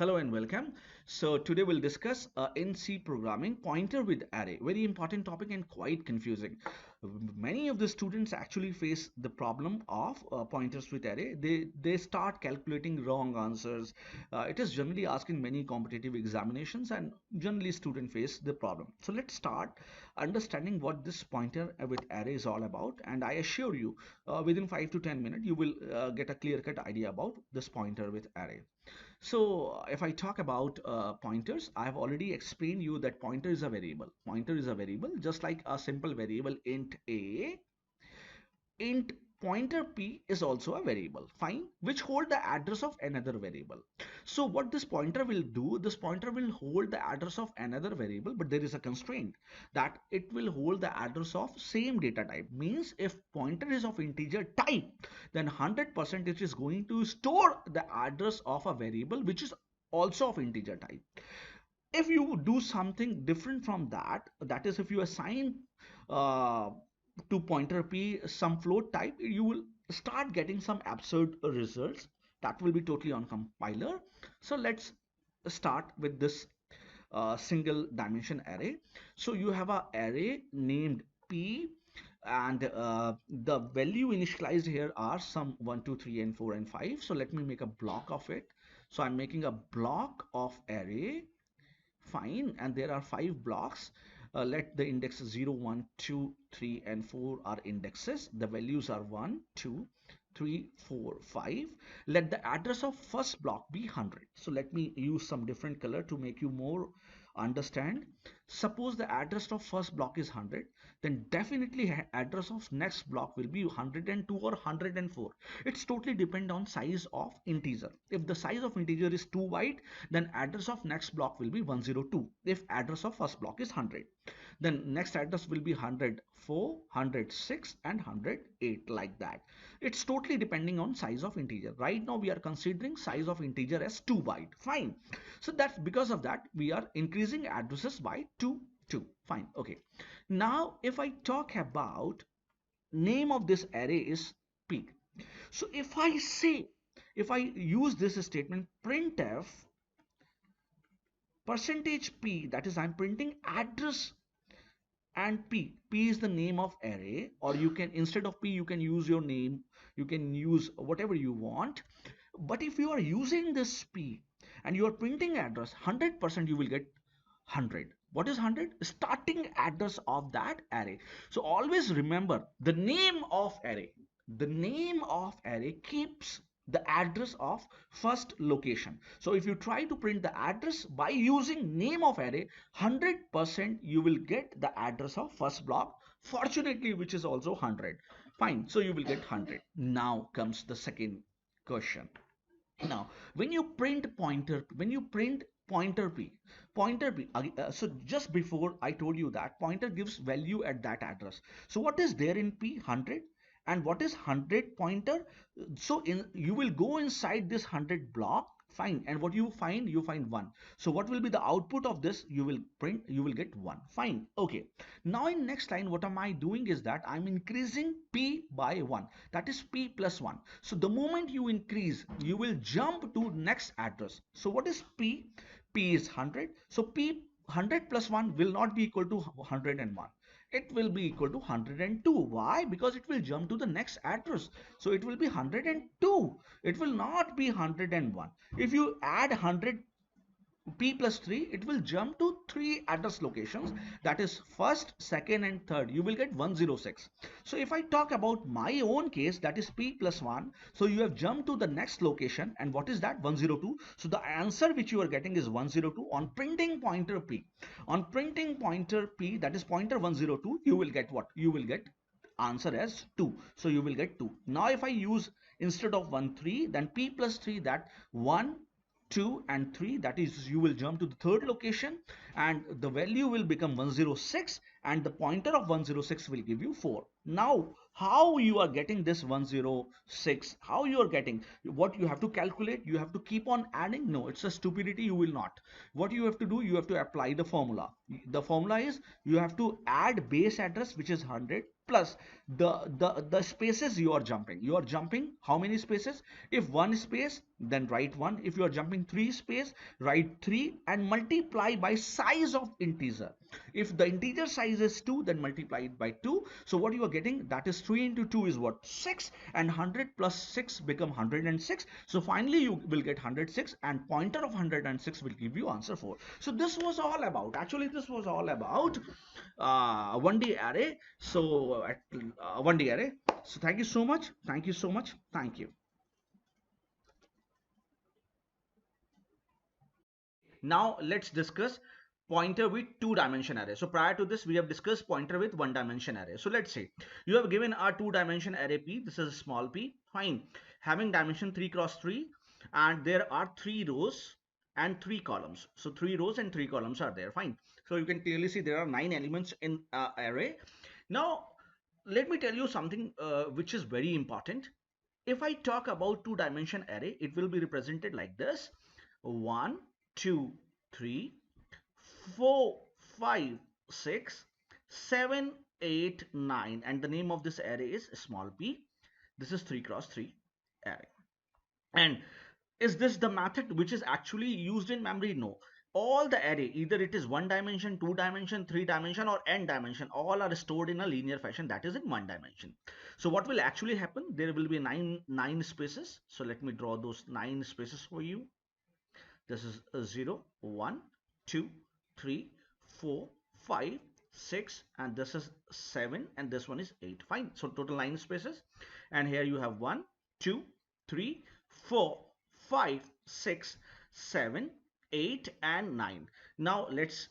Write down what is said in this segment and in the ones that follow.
Hello and welcome. So today we'll discuss in C programming pointer with array. Very important topic and quite confusing. Many of the students actually face the problem of pointers with array. They start calculating wrong answers. It is generally asked in many competitive examinations and generally students face the problem. So let's start understanding what this pointer with array is all about. And I assure you within 5 to 10 minutes you will get a clear-cut idea about this pointer with array. So if I talk about pointers, I have already explained you that pointer is a variable. Pointer is a variable, just like a simple variable int a. Int pointer p is also a variable, fine, which hold the address of another variable. So what this pointer will do, this pointer will hold the address of another variable, but there is a constraint that it will hold the address of same data type. Means if pointer is of integer type, then 100% it is going to store the address of a variable which is also of integer type. If you do something different from that, that is if you assign uh, to pointer p some float type, you will start getting some absurd results that will be totally on compiler. So let's start with this single dimension array. So you have a array named p, and the value initialized here are some 1 2 3 and 4 and 5. So let me make a block of it. So I'm making a block of array, fine, and there are 5 blocks. Let the index 0 1 2 3 and 4 are indexes. The values are 1 2 3 4 5. Let the address of first block be 100. So let me use some different color to make you more understand. Suppose the address of first block is 100, then definitely address of next block will be 102 or 104. It's totally depend on size of integer. If the size of integer is too wide, then address of next block will be 102. If address of first block is 100, then next address will be 104, 106 and 108, like that. It's totally depending on size of integer. Right now we are considering size of integer as 2 byte, fine. So that's because of that we are increasing addresses by 2, fine. Okay, now if I talk about name of this array is p. So if I say, if I use this statement printf percentage p, that is I'm printing address, and p is the name of array, or you can, instead of p you can use your name, you can use whatever you want. But if you are using this p and you are printing address, 100% you will get 100. What is 100? Starting address of that array. So always remember the name of array. The name of array keeps the address of first location. So if you try to print the address by using name of array, 100% you will get the address of first block, fortunately, which is also 100. Fine, so you will get 100. Now comes the second question. Now when you print pointer, when you print pointer p, so just before I told you that pointer gives value at that address. So what is there in p? 100. And what is 100 pointer? So in, you will go inside this 100 block, fine, and what you find? You find 1. So what will be the output of this? You will print, you will get 1, fine. Okay, now in next line what am I doing is that I'm increasing p by 1, that is p plus 1. So the moment you increase, you will jump to next address. So what is p? P is 100. So p 100 plus 1 will not be equal to 101. It will be equal to 102. Why? Because it will jump to the next address. So it will be 102. It will not be 101. If you add 100 p plus 3, it will jump to 3 address locations, that is first, second and third. You will get 106. So if I talk about my own case, that is p plus 1, so you have jumped to the next location, and what is that? 102. So the answer which you are getting is 102 on printing pointer p. On printing pointer p, that is pointer 102, you will get what? You will get answer as 2. So you will get 2. Now if I use, instead of 1 3, then p plus 3, that 1 2 and 3, that is you will jump to the third location and the value will become 106, and the pointer of 106 will give you 4. Now how you are getting this 106? How you are getting? What you have to calculate? You have to keep on adding? No, it's a stupidity. You will not. What you have to do, you have to apply the formula. The formula is you have to add base address, which is 100, plus the spaces you are jumping. You are jumping how many spaces? If one space, then write one. If you are jumping three space, write three and multiply by size of integer. If the integer size is 2, then multiply it by 2. So what you are getting, that is 3 into 2 is what? 6, and 100 plus 6 become 106. So finally you will get 106, and pointer of 106 will give you answer 4. So this was all about, actually this was all about 1D array. So 1D array. So thank you so much. Thank you so much. Thank you. Now let's discuss pointer with two-dimension array. So prior to this, we have discussed pointer with one-dimension array. So let's say you have given a two-dimension array P. This is a small p. Fine. Having dimension 3 cross 3, and there are 3 rows and 3 columns. So 3 rows and 3 columns are there. Fine. So you can clearly see there are 9 elements in array. Now let me tell you something which is very important. If I talk about two-dimension array, it will be represented like this: 1, 2, 3, 4, 5, 6, 7, 8, 9, and the name of this array is small p. This is 3 cross 3 array. And is this the method which is actually used in memory? No. All the array, either it is one dimension, two dimension, three dimension, or n dimension, all are stored in a linear fashion, that is in one dimension. So what will actually happen? There will be nine spaces. So let me draw those 9 spaces for you. This is 0, 1, 2, 3, 4, 5, 6, and this is 7, and this one is 8. Fine. So total 9 spaces. And here you have 1, 2, 3, 4, 5, 6, 7, 8, and 9. Now let's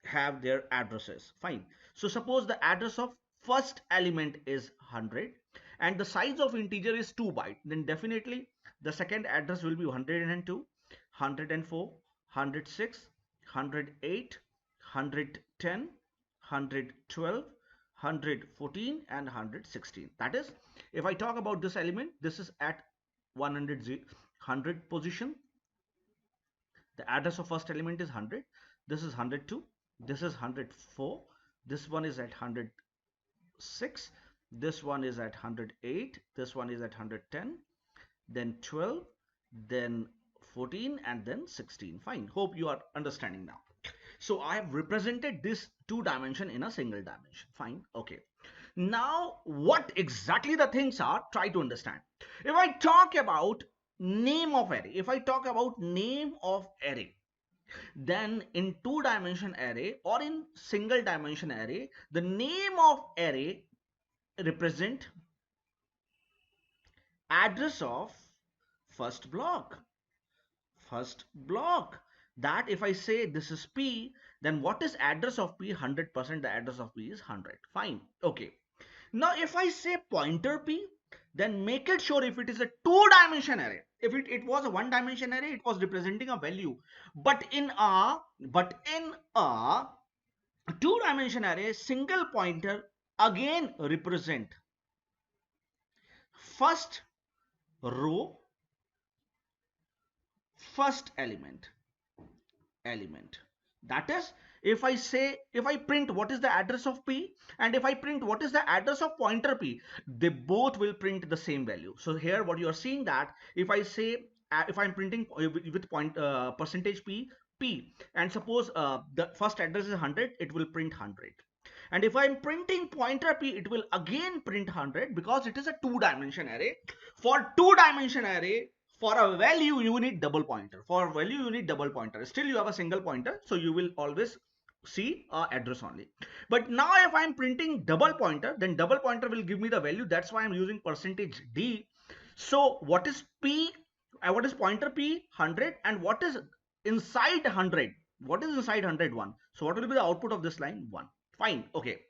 have their addresses. Fine. So suppose the address of first element is 100 and the size of integer is 2 byte, then definitely the second address will be 102, 104, 106, 108, 110, 112, 114, and 116. That is, if I talk about this element, this is at 100 position. The address of first element is 100. This is 102. This is 104. This one is at 106. This one is at 108. This one is at 110. Then 12. Then 14, and then 16. Fine. Hope you are understanding now. So I have represented this two dimension in a single dimension. Fine. Okay. Now what exactly the things are, try to understand. If I talk about name of array, if I talk about name of array, then in two dimension array or in single dimension array, the name of array represent address of first block. First block. That if I say this is P, then what is address of P? 100%. The address of P is 100. Fine. Okay. Now if I say pointer P, then make it sure if it is a two-dimension array. If it was a one-dimension array, it was representing a value. But in a two-dimension array, single pointer again represent first row, first element. That is, if I print what is the address of P and if I print what is the address of pointer P, they both will print the same value. So here what you are seeing, that if I say if I'm printing with percentage P, and suppose the first address is 100, it will print 100. And if I'm printing pointer P, it will again print 100 because it is a two-dimension array. For two-dimension array, for a value you need double pointer. For value you need double pointer. Still you have a single pointer, so you will always see address only. But now if I'm printing double pointer, then double pointer will give me the value. That's why I'm using percentage D. So what is P? What is pointer P? 100. And what is inside 100? What is inside 101? So what will be the output of this line? 1. Fine. Okay.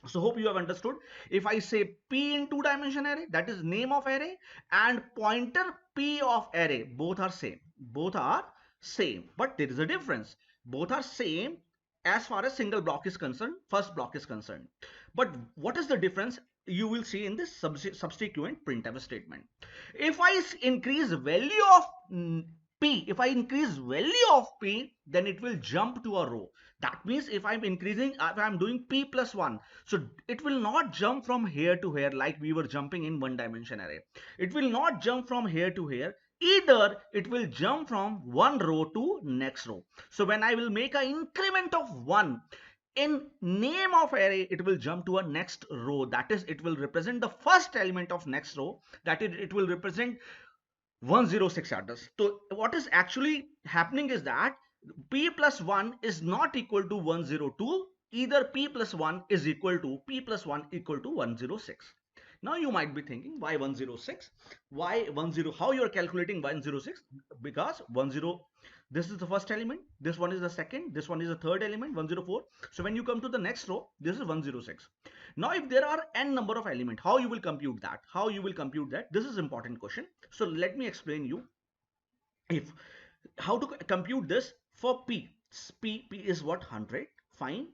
So hope you have understood. If I say P in two dimension array, that is name of array, and pointer P of array, both are same. Both are same, but there is a difference. Both are same as far as single block is concerned, first block is concerned. But what is the difference? You will see in this subsequent printf statement. If I increase value of P, if I increase value of P, then it will jump to a row. That means if I'm doing P plus 1, so it will not jump from here to here like we were jumping in one dimension array. It will not jump from here to here. Either it will jump from one row to next row. So when I will make an increment of 1, in name of array, it will jump to a next row. That is, it will represent the first element of next row. That is, it will represent 106 address. So what is actually happening is that P plus 1 is not equal to 102. Either P plus 1 is equal to P plus 1 equal to 106. Now you might be thinking, why 106? Why 10? How you are calculating 106? Because 10, this is the first element, this one is the second, this one is the third element, 104. So when you come to the next row, this is 106. Now if there are n number of elements, how you will compute that? How you will compute that? This is important question. So let me explain you if how to compute this for P. P is what? 100. Fine.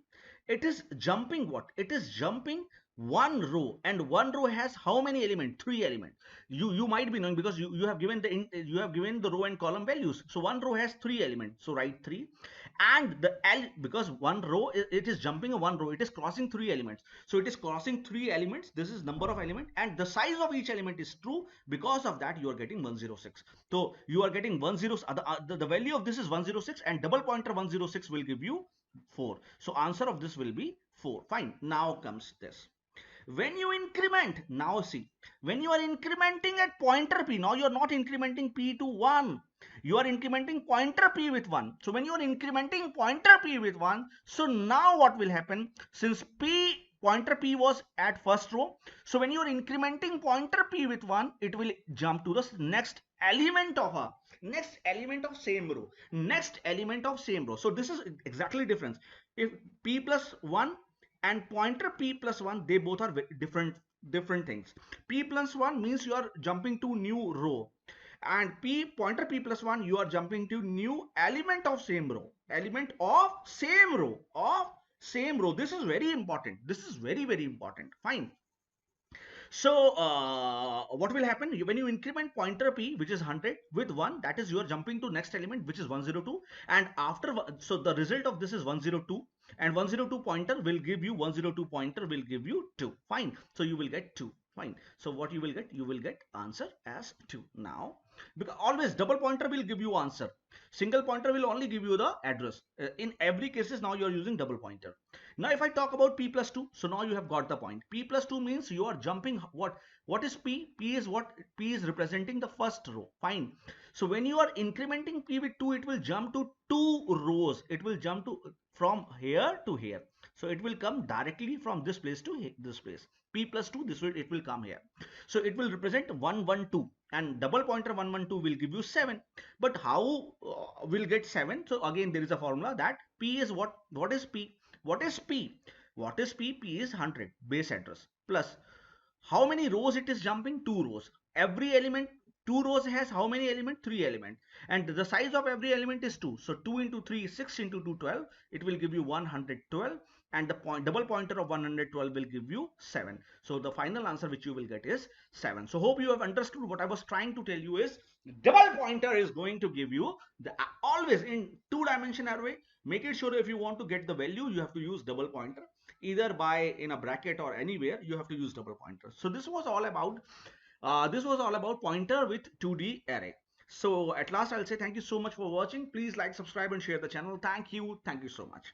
It is jumping what? It is jumping one row, and one row has how many elements? Three elements. You might be knowing because you have given the row and column values. So one row has three elements. So write three, and the L, because one row it is jumping a one row, it is crossing three elements. So it is crossing three elements. This is number of element, and the size of each element is true. Because of that, you are getting 106. So you are getting 10. The value of this is 106, and double pointer 106 will give you 4. So answer of this will be 4. Fine. Now comes this. When you increment, now see, when you are incrementing at pointer P, now you are not incrementing P to 1. You are incrementing pointer P with 1. So when you are incrementing pointer P with 1, so now what will happen? Since pointer P was at first row, so when you are incrementing pointer P with 1, it will jump to the next element of same row. Next element of same row. So this is exactly difference. If P plus 1 and pointer P plus 1, they both are different things. P plus 1 means you are jumping to new row, and pointer P plus 1, you are jumping to new element of same row. This is very important. This is very important. Fine. So what will happen when you increment pointer P, which is 100, with 1, that is you are jumping to next element, which is 102, and after, so the result of this is 102, and 102 pointer will give you 102 pointer will give you 2. Fine. So you will get 2. Fine. So what you will get? You will get answer as 2. Now, because always double pointer will give you answer, single pointer will only give you the address. In every cases, now you are using double pointer. Now if I talk about P plus 2, so now you have got the point. P plus 2 means you are jumping what is P? P is what? P is representing the first row. Fine. So when you are incrementing P with 2, it will jump to 2 rows. It will jump to from here to here. So it will come directly from this place to this place. P plus 2, it will come here. So it will represent 112, and double pointer 112 will give you 7. But how will get 7? So again there is a formula that P is what? What is P? What is P? What is P? P is 100 base address plus how many rows it is jumping? 2 rows. Every element, 2 rows has how many element? 3 element. And the size of every element is 2. So 2 into 3 is 6 into 2, 12. It will give you 112, and the double pointer of 112 will give you 7. So the final answer which you will get is 7. So hope you have understood what I was trying to tell you is double pointer is going to give you the always in 2-dimension array. Make it sure if you want to get the value, you have to use double pointer, either by in a bracket or anywhere you have to use double pointer. So this was all about pointer with 2D array. So at last I'll say thank you so much for watching. Please like, subscribe and share the channel. Thank you so much.